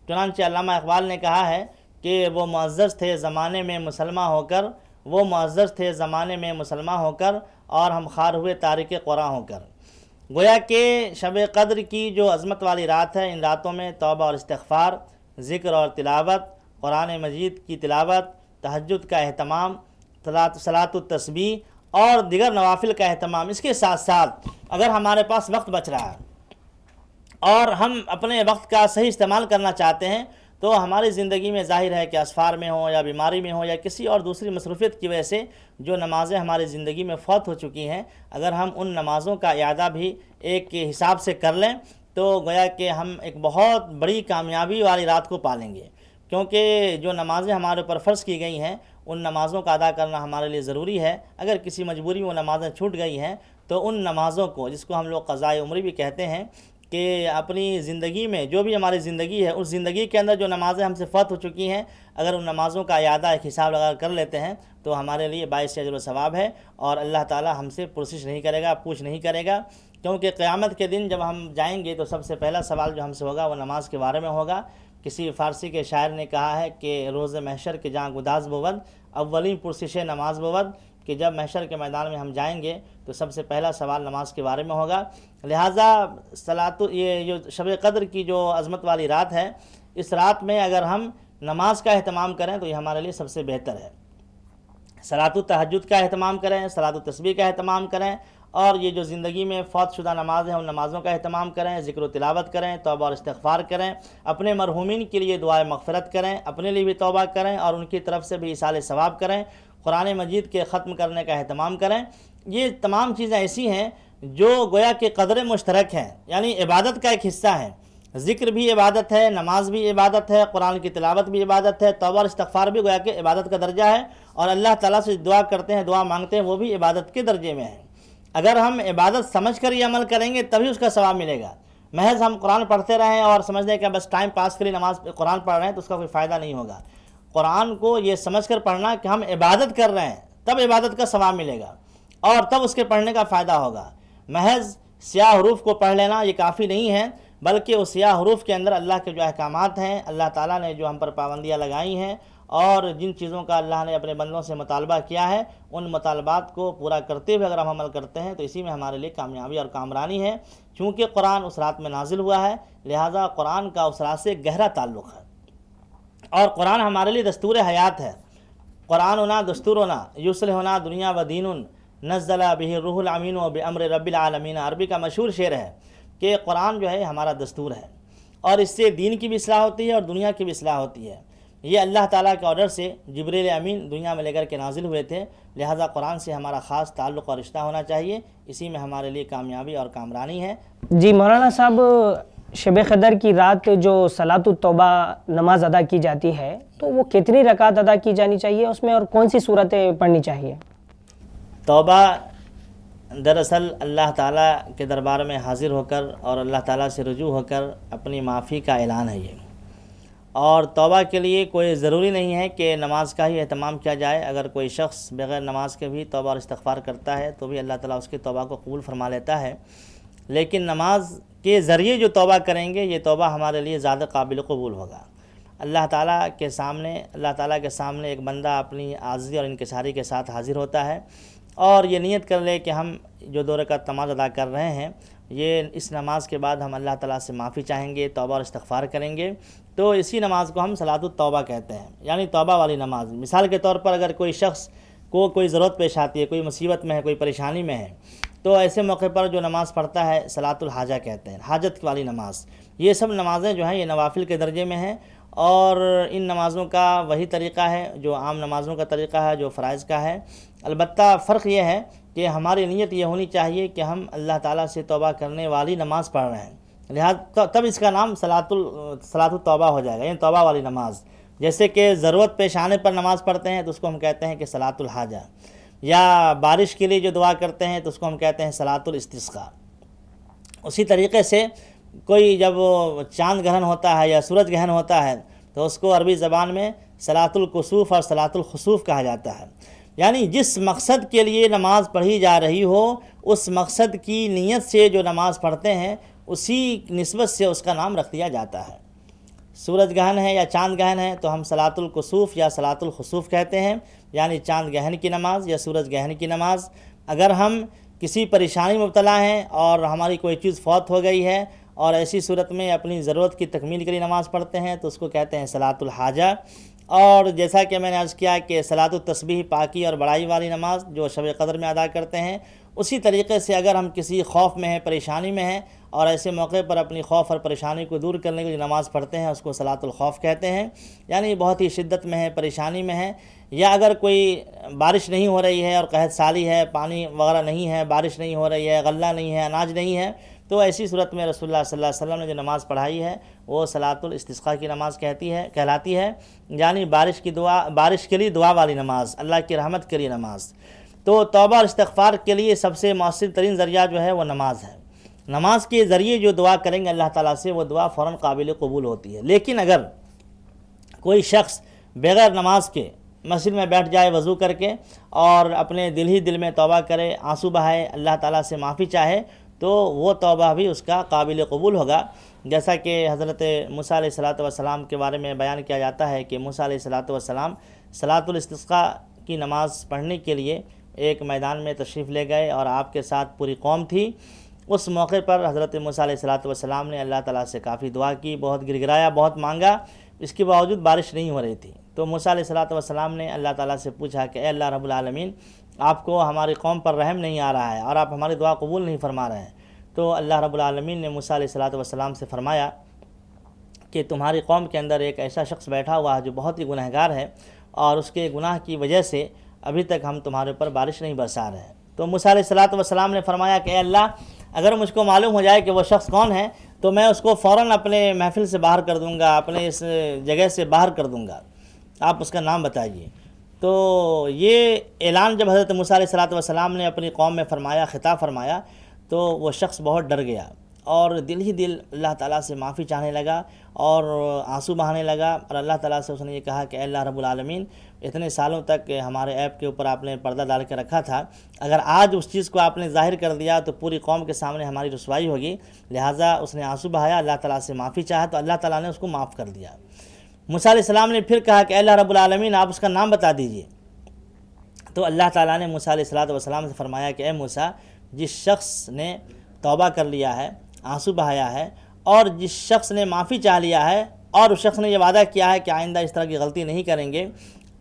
چنانچہ علامہ اقبال نے کہا ہے کہ وہ معزز تھے زمانے میں مسلمان ہو کر، وہ معزز تھے زمانے میں مسلمان ہو کر، اور ہم خوار ہوئے تارک قرآن ہو کر۔ گویا کہ شب قدر کی جو عظمت والی رات ہے، ان راتوں میں توبہ اور استغفار، ذکر اور تلاوت، قرآن مجید کی تلاوت، تہجد کا اہتمام، صلاۃ التسبیح اور دیگر نوافل کا اہتمام، اس کے ساتھ ساتھ اگر ہمارے پاس وقت بچ رہا ہے اور ہم اپنے وقت کا صحیح استعمال کرنا چاہتے ہیں تو ہماری زندگی میں ظاہر ہے کہ اسفار میں ہوں یا بیماری میں ہوں یا کسی اور دوسری مصروفیت کی وجہ سے جو نمازیں ہماری زندگی میں فوت ہو چکی ہیں، اگر ہم ان نمازوں کا اعادہ بھی ایک حساب سے کر لیں تو گویا کہ ہم ایک بہت بڑی کامیابی والی رات کو پالیں گے، کیونکہ جو نمازیں ہمارے اوپر فرض کی گئی ہیں ان نمازوں کا ادا کرنا ہمارے لیے ضروری ہے۔ اگر کسی مجبوری میں وہ نمازیں چھوٹ گئی ہیں تو ان نمازوں کو، جس کو ہم لوگ قضائے عمری بھی کہتے ہیں، کہ اپنی زندگی میں جو بھی ہماری زندگی ہے اس زندگی کے اندر جو نمازیں ہم سے فوت ہو چکی ہیں، اگر ان نمازوں کا اعادہ ایک حساب لگا کر لیتے ہیں تو ہمارے لیے باعث اجر و ثواب ہے، اور اللہ تعالی ہم سے پرسش نہیں کرے گا، پوچھ نہیں کرے گا، کیونکہ قیامت کے دن جب ہم جائیں گے تو سب سے پہلا سوال جو ہم سے ہوگا وہ نماز کے بارے میں ہوگا۔ کسی فارسی کے شاعر نے کہا ہے کہ روز محشر کے جہاں گداز بود، اولین پرسش نماز بود، کہ جب محشر کے میدان میں ہم جائیں گے تو سب سے پہلا سوال نماز کے بارے میں ہوگا۔ لہٰذا یہ جو شب قدر کی جو عظمت والی رات ہے، اس رات میں اگر ہم نماز کا اہتمام کریں تو یہ ہمارے لیے سب سے بہتر ہے۔ صلاۃ التہجد کا اہتمام کریں، صلاۃ التسبیح کا اہتمام کریں، اور یہ جو زندگی میں فوت شدہ نماز ہیں ان نمازوں کا اہتمام کریں، ذکر و تلاوت کریں، توبہ اور استغفار کریں، اپنے مرحومین کے لیے دعائے مغفرت کریں، اپنے لیے بھی توبہ کریں اور ان کی طرف سے بھی ایصال ثواب کریں، قرآن مجید کے ختم کرنے کا اہتمام کریں۔ یہ تمام چیزیں ایسی ہیں جو گویا کہ قدر مشترک ہیں، یعنی عبادت کا ایک حصہ ہیں، ذکر بھی عبادت ہے، نماز بھی عبادت ہے، قرآن کی تلاوت بھی عبادت ہے، توبہ اور استغفار بھی گویا کہ عبادت کا درجہ ہے، اور اللہ تعالیٰ سے دعا کرتے ہیں، دعا مانگتے ہیں، وہ بھی عبادت کے درجے میں ہے۔ اگر ہم عبادت سمجھ کر یہ عمل کریں گے تبھی اس کا ثواب ملے گا۔ محض ہم قرآن پڑھتے رہیں اور سمجھ لیں کہ بس ٹائم پاس کے لیے نماز قرآن پڑھ رہے ہیں تو اس کا کوئی فائدہ نہیں ہوگا۔ قرآن کو یہ سمجھ کر پڑھنا کہ ہم عبادت کر رہے ہیں، تب عبادت کا ثواب ملے گا اور تب اس کے پڑھنے کا فائدہ ہوگا۔ محض سیاہ حروف کو پڑھ لینا یہ کافی نہیں ہے، بلکہ اس سیاہ حروف کے اندر اللہ کے جو احکامات ہیں، اللہ تعالیٰ نے جو ہم پر پابندیاں لگائی ہیں اور جن چیزوں کا اللہ نے اپنے بندوں سے مطالبہ کیا ہے، ان مطالبات کو پورا کرتے ہوئے اگر ہم عمل کرتے ہیں تو اسی میں ہمارے لیے کامیابی اور کامرانی ہے۔ چونکہ قرآن اس رات میں نازل ہوا ہے، لہٰذا قرآن کا اس رات سے گہرا تعلق ہے، اور قرآن ہمارے لیے دستور حیات ہے۔ قرآننا دستورنا یصلحنا دنیا و دین نزل بہ الروح الامین و بامر رب العالمین، عربی کا مشہور شعر ہے کہ قرآن جو ہے ہمارا دستور ہے، اور اس سے دین کی بھی اصلاح ہوتی ہے اور دنیا کی بھی اصلاح ہوتی ہے۔ یہ اللہ تعالیٰ کے آرڈر سے جبریل امین دنیا میں لے کر کے نازل ہوئے تھے، لہٰذا قرآن سے ہمارا خاص تعلق اور رشتہ ہونا چاہیے، اسی میں ہمارے لیے کامیابی اور کامرانی ہے۔ جی مولانا صاحب، شب قدر کی رات جو صلاۃ التوبہ نماز ادا کی جاتی ہے تو وہ کتنی رکعت ادا کی جانی چاہیے اس میں، اور کون سی صورتیں پڑھنی چاہیے؟ توبہ دراصل اللہ تعالیٰ کے دربار میں حاضر ہو کر اور اللہ تعالیٰ سے رجوع ہو کر اپنی معافی کا اعلان ہے یہ، اور توبہ کے لیے کوئی ضروری نہیں ہے کہ نماز کا ہی اہتمام کیا جائے۔ اگر کوئی شخص بغیر نماز کے بھی توبہ اور استغفار کرتا ہے تو بھی اللہ تعالیٰ اس کی توبہ کو قبول فرما لیتا ہے، لیکن نماز کے ذریعے جو توبہ کریں گے یہ توبہ ہمارے لیے زیادہ قابل قبول ہوگا۔ اللہ تعالیٰ کے سامنے ایک بندہ اپنی عاجزی اور انکساری کے ساتھ حاضر ہوتا ہے اور یہ نیت کر لے کہ ہم جو 2 رکعت نماز ادا کر رہے ہیں، یہ اس نماز کے بعد ہم اللہ تعالیٰ سے معافی چاہیں گے، توبہ اور استغفار کریں گے، تو اسی نماز کو ہم صلاۃ التوبہ کہتے ہیں، یعنی توبہ والی نماز۔ مثال کے طور پر اگر کوئی شخص کو کوئی ضرورت پیش آتی ہے، کوئی مصیبت میں ہے، کوئی پریشانی میں ہے، تو ایسے موقع پر جو نماز پڑھتا ہے صلاۃ الحاجہ کہتے ہیں، حاجت والی نماز۔ یہ سب نمازیں جو ہیں یہ نوافل کے درجے میں ہیں، اور ان نمازوں کا وہی طریقہ ہے جو عام نمازوں کا طریقہ ہے، جو فرائض کا ہے۔ البتہ فرق یہ ہے کہ ہماری نیت یہ ہونی چاہیے کہ ہم اللہ تعالیٰ سے توبہ کرنے والی نماز پڑھ رہے ہیں، لہٰذا تب اس کا نام صلاۃ التوبہ ہو جائے گا، یعنی توبہ والی نماز۔ جیسے کہ ضرورت پیش آنے پر نماز پڑھتے ہیں تو اس کو ہم کہتے ہیں کہ صلاۃ الحاجہ، یا بارش کے لیے جو دعا کرتے ہیں تو اس کو ہم کہتے ہیں صلاۃ الاستسقاء۔ اسی طریقے سے کوئی جب چاند گرہن ہوتا ہے یا سورج گرہن ہوتا ہے تو اس کو عربی زبان میں صلاۃ الکسوف اور صلاۃ الخسوف کہا جاتا ہے، یعنی جس مقصد کے لیے نماز پڑھی جا رہی ہو اس مقصد کی نیت سے جو نماز پڑھتے ہیں اسی نسبت سے اس کا نام رکھ دیا جاتا ہے۔ سورج گہن ہے یا چاند گہن ہے تو ہم صلاۃ الکسوف یا صلاۃ الخسوف کہتے ہیں، یعنی چاند گہن کی نماز یا سورج گہن کی نماز۔ اگر ہم کسی پریشانی میں مبتلا ہیں اور ہماری کوئی چیز فوت ہو گئی ہے اور ایسی صورت میں اپنی ضرورت کی تکمیل کے لیے نماز پڑھتے ہیں تو اس کو کہتے ہیں صلاۃ الحاجہ۔ اور جیسا کہ میں نے عرض کیا کہ صلاۃ التسبیح پاکی اور بڑائی والی نماز جو شب قدر میں ادا کرتے ہیں، اسی طریقے سے اگر ہم کسی خوف میں ہیں، پریشانی میں ہیں اور ایسے موقع پر اپنی خوف اور پریشانی کو دور کرنے کے لیے نماز پڑھتے ہیں، اس کو صلاۃ الخوف کہتے ہیں، یعنی بہت ہی شدت میں ہے، پریشانی میں ہے، یا اگر کوئی بارش نہیں ہو رہی ہے اور قحط سالی ہے، پانی وغیرہ نہیں ہے، بارش نہیں ہو رہی ہے، غلہ نہیں ہے، اناج نہیں ہے، تو ایسی صورت میں رسول اللہ صلی اللہ علیہ وسلم نے جو نماز پڑھائی ہے وہ صلاۃ الاستسقاء کی نماز کہلاتی ہے، یعنی بارش کے لیے دعا والی نماز، اللہ کی رحمت کے لیے نماز۔ تو توبہ اور استغفار کے لیے سب سے مؤثر ترین ذریعہ جو ہے وہ نماز ہے۔ نماز کے ذریعے جو دعا کریں گے اللہ تعالیٰ سے وہ دعا فوراً قابل قبول ہوتی ہے۔ لیکن اگر کوئی شخص بغیر نماز کے مسجد میں بیٹھ جائے وضو کر کے اور اپنے دل میں توبہ کرے، آنسو بہائے، اللہ تعالیٰ سے معافی چاہے، تو وہ توبہ بھی اس کا قابل قبول ہوگا۔ جیسا کہ حضرت موسیٰ علیہ السلام کے بارے میں بیان کیا جاتا ہے کہ موسیٰ علیہ السلام صلاۃ الاستسقاء کی نماز پڑھنے کے لیے ایک میدان میں تشریف لے گئے اور آپ کے ساتھ پوری قوم تھی۔ اس موقع پر حضرت موسیٰ علیہ السلام نے اللہ تعالیٰ سے کافی دعا کی، بہت گڑگڑایا، بہت مانگا، اس کے باوجود بارش نہیں ہو رہی تھی۔ تو موسیٰ علیہ السلام نے اللہ تعالیٰ سے پوچھا کہ اے اللہ رب العالمین، آپ کو ہماری قوم پر رحم نہیں آ رہا ہے اور آپ ہماری دعا قبول نہیں فرما رہے ہیں۔ تو اللہ رب العالمین نے موسیٰ علیہ السلام سے فرمایا کہ تمہاری قوم کے اندر ایک ایسا شخص بیٹھا ہوا ہے جو بہت ہی گنہگار ہے، اور اس کے گناہ کی وجہ سے ابھی تک ہم تمہارے اوپر بارش نہیں برسا رہے ہیں۔ تو موسیٰ علیہ السلام نے فرمایا کہ اے اللہ، اگر مجھ کو معلوم ہو جائے کہ وہ شخص کون ہے تو میں اس کو فوراً اپنے محفل سے باہر کر دوں گا، اپنے اس جگہ سے باہر کر دوں گا، آپ اس کا نام بتائیے۔ تو یہ اعلان جب حضرت موسیٰ علیہ السلام نے اپنی قوم میں فرمایا، خطاب فرمایا، تو وہ شخص بہت ڈر گیا اور دل ہی دل اللہ تعالیٰ سے معافی چاہنے لگا اور آنسو بہانے لگا، اور اللہ تعالیٰ سے اس نے یہ کہا کہ اے اللہ رب العالمین، اتنے سالوں تک ہمارے عیب کے اوپر آپ نے پردہ ڈال کے رکھا تھا، اگر آج اس چیز کو آپ نے ظاہر کر دیا تو پوری قوم کے سامنے ہماری رسوائی ہوگی، لہٰذا اس نے آنسو بہایا، اللہ تعالیٰ سے معافی چاہا تو اللہ تعالیٰ نے اس کو معاف کر دیا۔ موسیٰ علیہ السلام نے پھر کہا کہ اے اللہ رب العالمین، آپ اس کا نام بتا دیجئے۔ تو اللہ تعالیٰ نے موسیٰ علیہ السلام سے فرمایا کہ اے موسیٰ، جس شخص نے توبہ کر لیا ہے، آنسو بہایا ہے، اور جس شخص نے معافی چاہ لیا ہے اور اس شخص نے یہ وعدہ کیا ہے کہ آئندہ اس طرح کی غلطی نہیں کریں گے،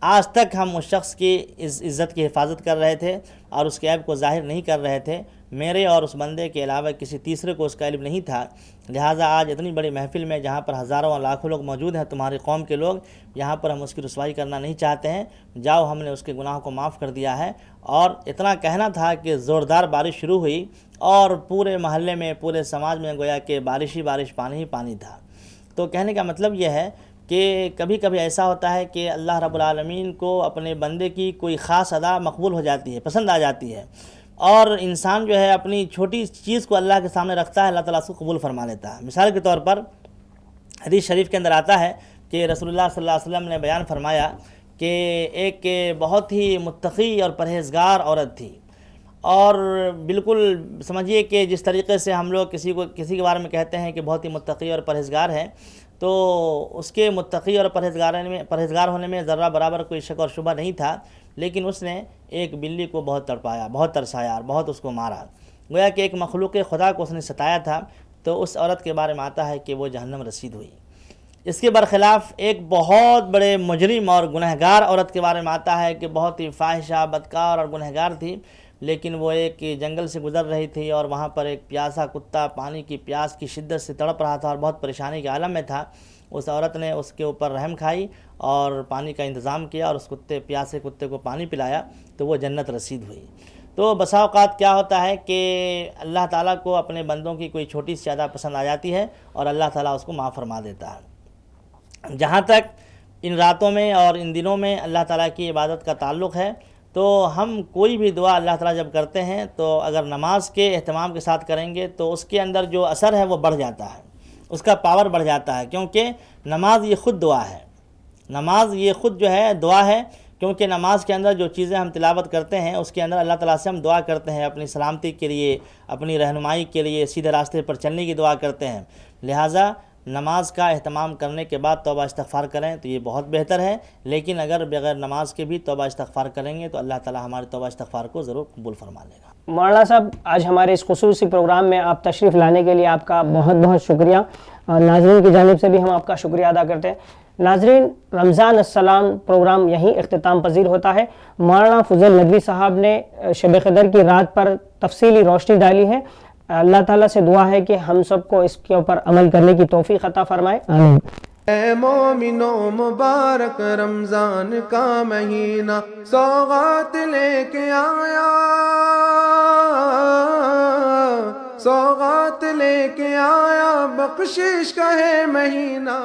آج تک ہم اس شخص کی عزت کی حفاظت کر رہے تھے اور اس کے عیب کو ظاہر نہیں کر رہے تھے، میرے اور اس بندے کے علاوہ کسی تیسرے کو اس کا علم نہیں تھا، لہٰذا آج اتنی بڑی محفل میں جہاں پر ہزاروں اور لاکھوں لوگ موجود ہیں، تمہاری قوم کے لوگ، یہاں پر ہم اس کی رسوائی کرنا نہیں چاہتے ہیں، جاؤ ہم نے اس کے گناہوں کو معاف کر دیا ہے۔ اور اتنا کہنا تھا کہ زوردار بارش شروع ہوئی اور پورے محلے میں، پورے سماج میں گویا کہ بارش ہی بارش، پانی ہی پانی تھا۔ تو کہنے کا مطلب یہ ہے کہ کبھی کبھی ایسا ہوتا ہے کہ اللہ رب العالمین کو اپنے بندے کی کوئی خاص ادا مقبول ہو جاتی ہے، پسند آ جاتی ہے، اور انسان جو ہے اپنی چھوٹی چیز کو اللہ کے سامنے رکھتا ہے، اللہ تعالیٰ اس کو قبول فرما لیتا ہے۔ مثال کے طور پر حدیث شریف کے اندر آتا ہے کہ رسول اللہ صلی اللہ علیہ وسلم نے بیان فرمایا کہ ایک بہت ہی متقی اور پرہیزگار عورت تھی، اور بالکل سمجھیے کہ جس طریقے سے ہم لوگ کسی کے بارے میں کہتے ہیں کہ بہت ہی متقی اور پرہیزگار ہے، تو اس کے متقی اور پرہیزگار ہونے میں ذرہ برابر کوئی شک اور شبہ نہیں تھا، لیکن اس نے ایک بلی کو بہت تڑپایا، بہت ترسایا اور بہت اس کو مارا، گویا کہ ایک مخلوق خدا کو اس نے ستایا تھا۔ تو اس عورت کے بارے میں آتا ہے کہ وہ جہنم رسید ہوئی۔ اس کے برخلاف ایک بہت بڑے مجرم اور گنہگار عورت کے بارے میں آتا ہے کہ بہت ہی فاحشہ، بدکار اور گنہگار تھی، لیکن وہ ایک جنگل سے گزر رہی تھی اور وہاں پر ایک پیاسا کتا پانی کی پیاس کی شدت سے تڑپ رہا تھا اور بہت پریشانی کے عالم میں تھا۔ اس عورت نے اس کے اوپر رحم کھائی اور پانی کا انتظام کیا اور اس پیاسے کتے کو پانی پلایا، تو وہ جنت رسید ہوئی۔ تو بسا اوقات کیا ہوتا ہے کہ اللہ تعالیٰ کو اپنے بندوں کی کوئی چھوٹی سی ادا پسند آ جاتی ہے اور اللہ تعالیٰ اس کو معاف فرما دیتا ہے۔ جہاں تک ان راتوں میں اور ان دنوں میں اللہ تعالیٰ کی عبادت کا تعلق ہے، تو ہم کوئی بھی دعا اللہ تعالیٰ جب کرتے ہیں تو اگر نماز کے اہتمام کے ساتھ کریں گے تو اس کے اندر جو اثر ہے وہ بڑھ جاتا ہے، اس کا پاور بڑھ جاتا ہے، کیونکہ نماز یہ خود دعا ہے، نماز یہ خود جو ہے دعا ہے، کیونکہ نماز کے اندر جو چیزیں ہم تلاوت کرتے ہیں اس کے اندر اللہ تعالیٰ سے ہم دعا کرتے ہیں، اپنی سلامتی کے لیے، اپنی رہنمائی کے لیے، سیدھے راستے پر چلنے کی دعا کرتے ہیں، لہٰذا نماز کا اہتمام کرنے کے بعد توبہ استغفار کریں تو یہ بہت بہتر ہے، لیکن اگر بغیر نماز کے بھی توبہ استغفار کریں گے تو اللہ تعالیٰ ہماری توبہ استغفار کو ضرور قبول فرما لے گا۔ مولانا صاحب، آج ہمارے اس خصوصی پروگرام میں آپ تشریف لانے کے لیے آپ کا بہت بہت شکریہ، اور ناظرین کی جانب سے بھی ہم آپ کا شکریہ ادا کرتے ہیں۔ ناظرین، رمضان السلام پروگرام یہیں اختتام پذیر ہوتا ہے۔ مولانا فضیل ندوی صاحب نے شب قدر کی رات پر تفصیلی روشنی ڈالی ہے۔ اللہ تعالیٰ سے دعا ہے کہ ہم سب کو اس کے اوپر عمل کرنے کی توفیق عطا فرمائے، آمین۔ اے مومنو مبارک رمضان کا مہینہ سوغات لے کے آیا، سوغات لے کے آیا، بخشش کا ہے مہینہ۔